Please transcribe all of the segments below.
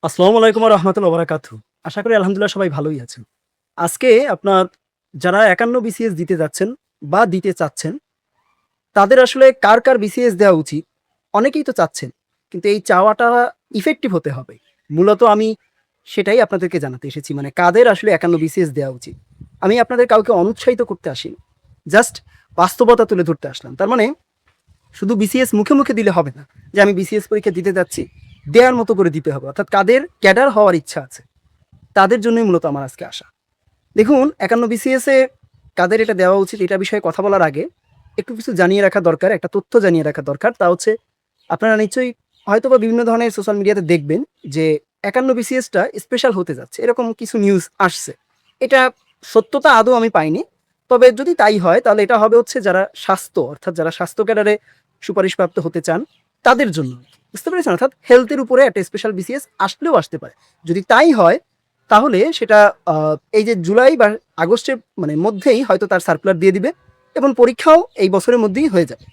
আসসালামু আলাইকুম ওয়া রাহমাতুল্লাহি ওয়া বারাকাতুহু। আশা করি আলহামদুলিল্লাহ সবাই ভালোই আছেন। আজকে আপনার যারা ৫১ বিসিএস দিতে যাচ্ছেন বা দিতে চাচ্ছেন, তাদের আসলে কার বিসিএস দেওয়া উচিত? অনেকেই তো চাচ্ছেন। কিন্তু এই চাওয়াটা ইফেক্টিভ হতে হবে। মূলত আমি সেটাই আপনাদেরকে জানাতে এসেছি। মানে কাদের আসলে ৫১ বিসিএস দেওয়া উচিত? আমি আপনাদের কাউকে অনুৎসাহিত করতে আসিনি। জাস্ট বাস্তবতা তুলে ধরতে আসলাম। তার মানে শুধু বিসিএস মুখে দিলে হবে না। যে আমি বিসিএস পরীক্ষা দিতে যাচ্ছি, দেয়ার মতো করে দিতে হবে। অর্থাৎ কাদের ক্যাডার হওয়ার ইচ্ছা আছে। তাদের জন্যই মূলত আমার আজকে আসা। দেখুন ৫১ বিসিএস এ কাদের এটা দেওয়া উচিত এটা বিষয়ে কথা বলার আগে একটু কিছু জানিয়ে রাখা দরকার, একটা তথ্য জানিয়ে রাখা দরকার। তা হচ্ছে আপনারা নিশ্চয়ই হয়তোবা বিভিন্ন ধরনের সোশ্যাল মিডিয়াতে দেখবেন যে ৫১ বিসিএসটা স্পেশাল হতে যাচ্ছে। এরকম কিছু নিউজ আসছে। এটা সত্যতা আদৌ আমি পাইনি। তবে যদি তাই হয় তাহলে এটা হবে হচ্ছে যারা স্বাস্থ্য অর্থাৎ যারা স্বাস্থ্য ক্যাডারে সুপারিশপ্রাপ্ত হতে চান তাদের জন্য। বুঝতে পেরেছেন? অর্থাৎ হেলথের উপরে একটা স্পেশাল বিসিএস আসলেও আসতে পারে। যদি তাই হয় তাহলে সেটা এই যে জুলাই বা আগস্টের মানে মধ্যেই হয়তো তার সার্কুলার দিয়ে দিবে এবং পরীক্ষাও এই বছরের মধ্যেই হয়ে যাবে।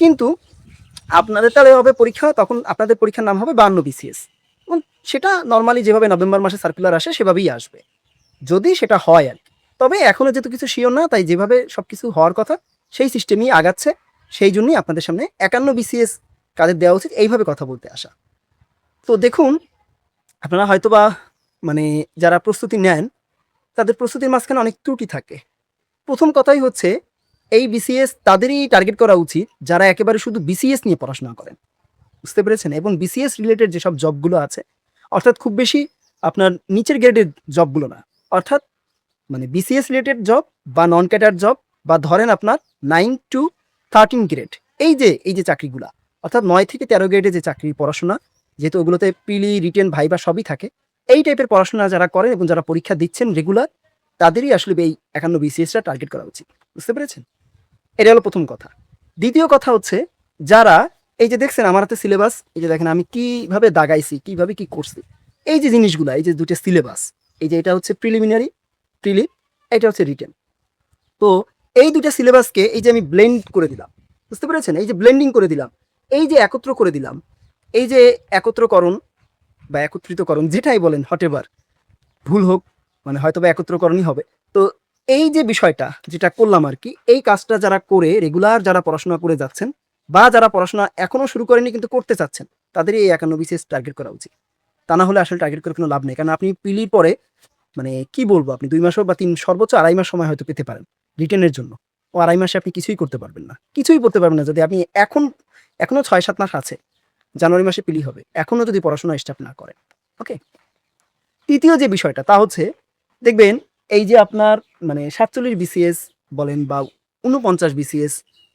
কিন্তু আপনাদের তাহলে হবে পরীক্ষা তখন আপনাদের পরীক্ষার নাম হবে ৫২ বিসিএস এবং সেটা নরমালি যেভাবে নভেম্বর মাসে সার্কুলার আসে সেভাবেই আসবে। যদি সেটা হয় আরকি। তবে এখনো যেহেতু কিছু সিওর না তাই যেভাবে সবকিছু হওয়ার কথা সেই সিস্টেমেই আগাচ্ছে। সেই জন্যই আপনাদের সামনে ৫১ বিসিএস কাদের দেওয়া উচিত এইভাবে কথা বলতে আসা। তো দেখুন আপনারা হয়তোবা মানে যারা প্রস্তুতি নেন তাদের প্রস্তুতির মাঝখানে অনেক ত্রুটি থাকে। ১ম কথাই হচ্ছে এই বিসিএস তাদেরই টার্গেট করা উচিত যারা একেবারে শুধু বিসিএস নিয়ে পড়াশোনা করেন। বুঝতে পেরেছেন? এবং বিসিএস রিলেটেড যেসব জবগুলো আছে অর্থাৎ খুব বেশি আপনার নিচের গ্রেডের জবগুলো না। অর্থাৎ মানে বিসিএস রিলেটেড জব বা নন ক্যাডার জব বা ধরেন আপনার 9 টু 13 গ্রেড এই যে চাকরিগুলা অর্থাৎ ৯ থেকে ১৩ গ্রেডে যে চাকরির পড়াশোনা যেহেতু ওগুলোতে প্রিলি, রিটেন, ভাইভা সবই থাকে। এই টাইপের পড়াশোনা যারা করেন এবং যারা পরীক্ষা দিচ্ছেন রেগুলার তাদেরই আসলে এই ৫১ বিসিএসটা টার্গেট করা উচিত। বুঝতে পেরেছেন? এটা হলো ১ম কথা। দ্বিতীয় কথা হচ্ছে যারা এই যে দেখছেন আমার হাতে সিলেবাস এই যে দেখেন আমি কিভাবে দাগাইছি, কিভাবে কি করছি। এই যে জিনিসগুলা এই যে ২ টা সিলেবাস এই যে এটা হচ্ছে প্রিলিমিনারি, প্রিলি, এটা হচ্ছে রিটেন। তো এই ২ টা সিলেবাসকে এই যে আমি ব্লেন্ড করে দিলাম। বুঝতে পেরেছেন? এই যে ব্লেন্ডিং করে দিলাম। এই যে একত্র করে দিলাম। এই যে একত্রকরণ বা একত্রিতকরণ যেটাই বলেন হোয়াটএভার ভুল হোক মানে হয়তোবা একত্রকরণই হবে। তো এই যে বিষয়টা যেটা করলাম আরকি, এই কাজটা যারা করে রেগুলার যারা পড়াশোনা করে যাচ্ছেন বা যারা পড়াশোনা এখনো শুরু করেনি কিন্তু করতে চাচ্ছেন, তাদেরই এই ৫১ বিসিএস টার্গেট করা উচিত। তা না হলে আসলে টার্গেট করে কোনো লাভ নেই। কারণ আপনি পিলির পরে মানে কি বলবো আপনি ২ মাসও বা ৩ সর্বোচ্চ ২.৫ মাস সময় হয়তো পেতে পারেন রিটেনের জন্য। ও ২.৫ মাসে আপনি কিছুই করতে পারবেন না। কিছুই করতে পারবেন না যদি আপনি এখনো ৬-৭ মাস আছে। জানুয়ারি মাসে পিলি হবে। এখনো যদি পড়াশোনা স্টার্ট না করেন। ওকে? ৩য় যে বিষয়টা তা হচ্ছে দেখবেন এই যে আপনার মানে ৪৭ বিসিএস বলেন বা ৪৯ বিসিএস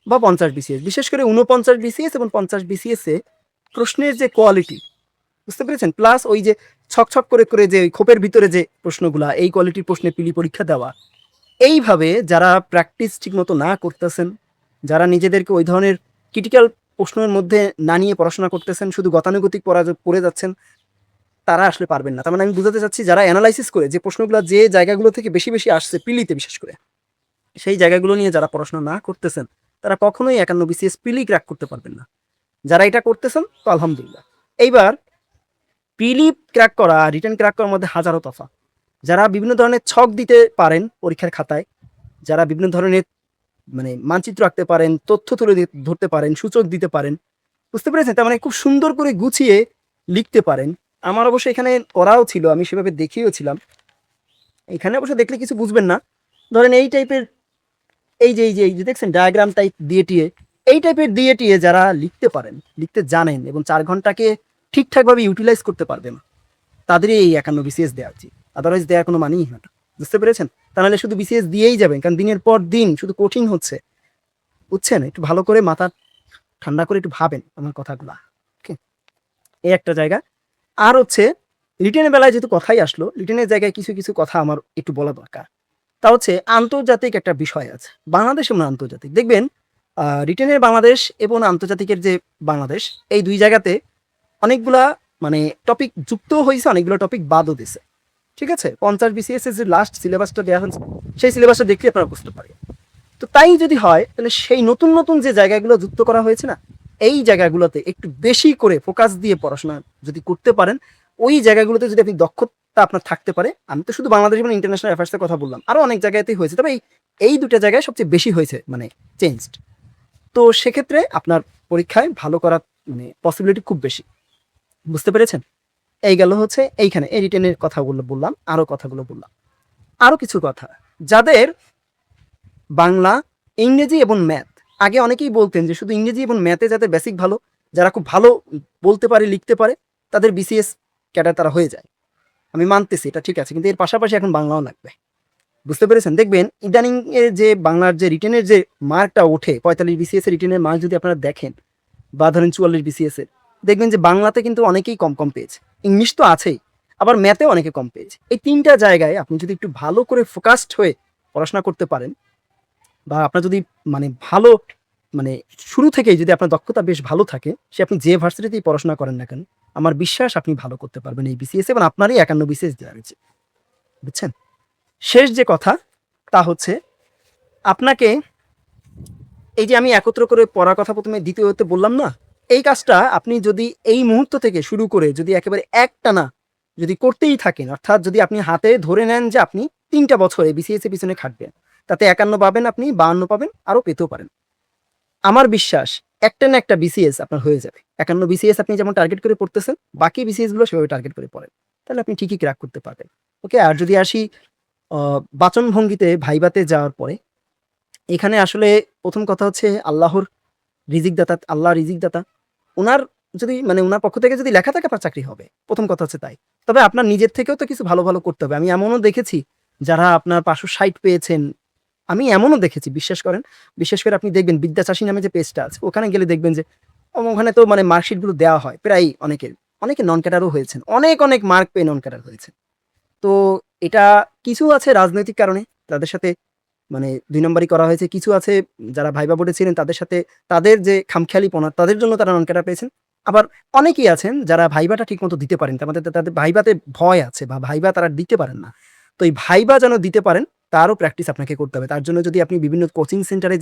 বা ৫০ বিসিএস বিশেষ করে ৪৯ বিসিএস এবং ৫০ বিসিএস এ প্রশ্নের যে কোয়ালিটি বুঝতে পেরেছেন? প্লাস ওই যে ছক করে যে ওই খোপের ভিতরে যে প্রশ্নগুলা এই কোয়ালিটির প্রশ্নে পিলি পরীক্ষা দেওয়া। এইভাবে যারা প্র্যাকটিস ঠিকমতো না করতেছেন, যারা নিজেদেরকে ওই ধরনের ক্রিটিক্যাল প্রশ্নের মধ্যে না নিয়ে পড়াশোনা করতেছেন, শুধু গতানুগতিক পড়ে যাচ্ছেন তারা আসলে পারবেন না। তার মানে আমি বুঝাতে চাচ্ছি যারা এনালাইসিস করে যে প্রশ্নগুলা যে জায়গাগুলো থেকে বেশি আসছে পিলিতে বিশেষ করে, সেই জায়গাগুলো নিয়ে যারা পড়াশোনা না করতেছেন, তারা কখনোই ৫১ বিসিএস পিলি ক্র্যাক করতে পারবেন না। যারা এটা করতেছেন তো আলহামদুলিল্লাহ। এইবার পিলি ক্র্যাক করা আর রিটেন ক্র্যাক করার মধ্যে হাজারো তফাৎ। যারা বিভিন্ন ধরনের ছক দিতে পারেন পরীক্ষার খাতায়, যারা বিভিন্ন ধরনের মানে মানচিত্র আঁকতে পারেন, তথ্য তুলে ধরতে পারেন, সূচক দিতে পারেন। বুঝতে পেরেছেন? তার মানে খুব সুন্দর করে গুছিয়ে লিখতে পারেন। আমার অবশ্য এখানে করাও ছিল। আমি সেভাবে দেখিয়েওছিলাম। এখানে অবশ্য দেখলে কিছু বুঝবেন না। ধরেন এই টাইপের এই যে দেখছেন ডায়াগ্রাম টাইপ দিয়ে টিয়ে, এই টাইপের দিয়ে টিয়ে যারা লিখতে পারেন, লিখতে জানেন এবং ৪ ঘন্টাকে ঠিকঠাকভাবে ইউটিলাইজ করতে পারবেন, তাদেরই এই ৫১ বিসিএস দেওয়া উচিত। আদারওয়াইজ দেওয়ার কোনো মানেই হয় না। বুঝতে পেরেছেন? তা নাহলে শুধু বিসিএস দিয়েই যাবেন। কারণ দিনের পর দিন শুধু কঠিন হচ্ছে। বুঝছেন? একটু ভালো করে মাথা ঠান্ডা করে একটু ভাবেন আমার কথাগুলা। ওকে? এই একটা জায়গা। আর হচ্ছে রিটেনের বেলায় যেহেতু কথাই আসলো, রিটেনের জায়গায় কিছু কথা আমার একটু বলা দরকার। তা হচ্ছে আন্তর্জাতিক একটা বিষয় আছে। বাংলাদেশ এবং আন্তর্জাতিক। দেখবেন রিটেনের বাংলাদেশ এবং আন্তর্জাতিকের যে বাংলাদেশ, এই ২ জায়গাতে অনেকগুলা মানে টপিক যুক্তও হইছে, অনেকগুলো টপিক বাদও দিছে। ঠিক আছে? ৫০ বিসিএস এর যে লাস্ট সিলেবাসটা দেয়া হয়েছে, সেই সিলেবাসটা দেখলে আপনারা বুঝতে পারবেন। তো তাই যদি হয় তাহলে সেই নতুন যে জায়গাগুলো যুক্ত করা হয়েছে না, এই জায়গাগুলোতে একটু বেশি করে ফোকাস দিয়ে পড়াশোনা যদি করতে পারেন, ওই জায়গাগুলোতে যদি আপনি দক্ষতা আপনার থাকতে পারে, আমি তো শুধু বাংলাদেশ এবং ইন্টারন্যাশনাল অ্যাফেয়ার্সের কথা বললাম, আরও অনেক জায়গাতেই হয়েছে, তবে এই দুটো জায়গায় সবচেয়ে বেশি হয়েছে মানে চেঞ্জড। তো সেক্ষেত্রে আপনার পরীক্ষায় ভালো করার মানে পসিবিলিটি খুব বেশি। বুঝতে পেরেছেন? এই গেল হচ্ছে এইখানে এই রিটেনের কথাগুলো বললাম, আরও কথাগুলো বললাম। আরও কিছু কথা, যাদের বাংলা, ইংরেজি এবং ম্যাথ, আগে অনেকেই বলতেন যে শুধু ইংরেজি এবং ম্যাথে যাদের বেসিক ভালো, যারা খুব ভালো বলতে পারে, লিখতে পারে, তাদের বিসিএস ক্যাডার তারা হয়ে যায়। আমি মানতেছি এটা ঠিক আছে, কিন্তু এর পাশাপাশি এখন বাংলাও লাগবে। বুঝতে পেরেছেন? দেখবেন ইদানিং এর যে বাংলার যে রিটেনের যে মার্কটা ওঠে, 45 বিসিএস এর রিটেনের মার্ক যদি আপনারা দেখেন, বা ধরেন 44 বিসিএস এর, দেখবেন যে বাংলাতে কিন্তু অনেকেই কম কম পেয়েছে, ইংলিশ তো আছেই, আবার ম্যাথেও অনেকে কম পেয়েছে। এই তিনটা জায়গায় আপনি যদি একটু ভালো করে ফোকাসড হয়ে পড়াশোনা করতে পারেন, বা আপনার যদি মানে ভালো মানে শুরু থেকেই যদি আপনার দক্ষতা বেশ ভালো থাকে, সে আপনি যে ভার্সিটিতেই পড়াশোনা করেন না কেন, আমার বিশ্বাস আপনি ভালো করতে পারবেন এই বিসিএস এবং আপনারই 51 বিসিএস দেওয়া হয়েছে। বুঝছেন? শেষ যে কথা তা হচ্ছে, আপনাকে এই যে আমি একত্র করে পড়ার কথা প্রথমে দ্বিতীয়তে বললাম না, এই কাজটা আপনি যদি এই মুহূর্ত থেকে শুরু করে যদি একেবারে একটানা যদি করতেই থাকেন, অর্থাৎ যদি আপনি হাতে ধরে নেন যে আপনি 3টা বছর এই বিসিএস এর পিছনে খাটবেন, তাতে 51 পাবেন, আপনি 52 পাবেন, আরও পেতেও পারেন। আমার বিশ্বাস একটা না একটা বিসিএস আপনার হয়ে যাবে। 51 বিসিএস আপনি যেমন টার্গেট করে পড়তেছেন, বাকি বিসিএস গুলো সেভাবে টার্গেট করে পড়েন। তাহলে আপনি ঠিকই ক্র্যাক করতে পারবেন। ওকে? আর যদি আসি বাচনভঙ্গিতে ভাইভাতে যাওয়ার পরে, এখানে আসলে ১ম কথা হচ্ছে আল্লাহর রিজিকদাতা, আল্লাহ রিজিকদাতা। উনার যদি মানে উনার পক্ষ থেকে যদি লেখা থাকে আপনার চাকরি হবে। ১ম কথা হচ্ছে তাই। তবে আপনার নিজের থেকেও তো কিছু ভালো, ভালো করতে হবে। আমি এমনও দেখেছি যারা আপনার 560 পেয়েছেন। আমি এমনও দেখেছি, বিশ্বাস করেন। বিশেষ করে আপনি দেখবেন বিদ্যা চাষী নামে যে পেজটা আছে, ওখানে গেলে দেখবেন যে ওখানে তো মানে মার্কশিটগুলো দেওয়া হয় প্রায় অনেকের। অনেকে নন ক্যাডারও হয়েছেন। অনেক, অনেক মার্ক পেয়ে নন ক্যাডার হয়েছেন। তো এটা কিছু আছে রাজনৈতিক কারণে তাদের সাথে মানে ২ নম্বরই করা হয়েছে। কিছু আছে যারা ভাইবা বোর্ডে ছিলেন তাদের সাথে তাদের যে খামখেয়ালিপনা, তাদের জন্য তারা নন ক্যাডার পেয়েছেন। আবার অনেকেই আছেন যারা ভাইবাটা ঠিকমতো দিতে পারেন। তাদের ভাইবাতে ভয় আছে বা ভাইবা তারা দিতে পারেন না। তো এই ভাইবা যেন দিতে পারেন, তারও প্র্যাকটিস আপনাকে করতে হবে। তার জন্য যদি আপনি বিভিন্ন কোচিং সেন্টারে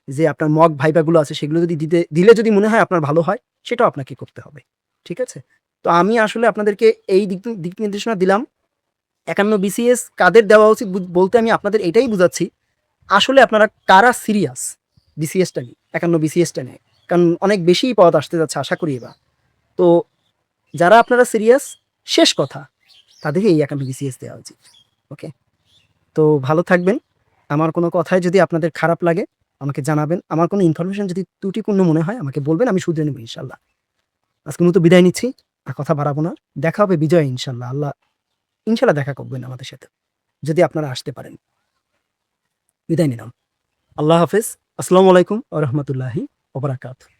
যে আপনার মক ভাইবাগুলো আছে সেগুলো যদি দিলে যদি মনে হয় আপনার ভালো হয়, সেটাও আপনাকে করতে হবে। ঠিক আছে? তো আমি আসলে আপনাদেরকে এই দিক নির্দেশনা দিলাম। ৫১ বিসিএস কাদের দেওয়া উচিত বলতে আমি আপনাদের এটাই বুঝাচ্ছি, আসলে আপনারা কারা সিরিয়াস বিসিএসটা নিয়ে, ৫১ বিসিএসটা নিয়ে। কারণ অনেক বেশিই পদ আসতে যাচ্ছে আশা করি এবার। তো যারা আপনারা সিরিয়াস, শেষ কথা, তাদেরকে এই ৫১ বিসিএস দেওয়া উচিত। ওকে? তো ভালো থাকবেন। আমার কোনো কথায় যদি আপনাদের খারাপ লাগে আমাকে জানাবেন। আমার কোনো ইনফরমেশন যদি ত্রুটিপূর্ণ মনে হয় আমাকে বলবেন, আমি শুধরে নেব ইনশাআল্লাহ। আজকের মতো বিদায় নিচ্ছি। আর কথা বাড়াবো না। দেখা হবে বিজয়ে ইনশাআল্লাহ। আল্লাহ ইনশাআল্লাহ দেখা করবেন আমাদের সাথে। যদি আপনারা আসতে পারেন। বিদায় নিলাম। আল্লাহ হাফেজ। আসসালামু আলাইকুম ওয়া রাহমাতুল্লাহি ওয়া বারাকাতুহু।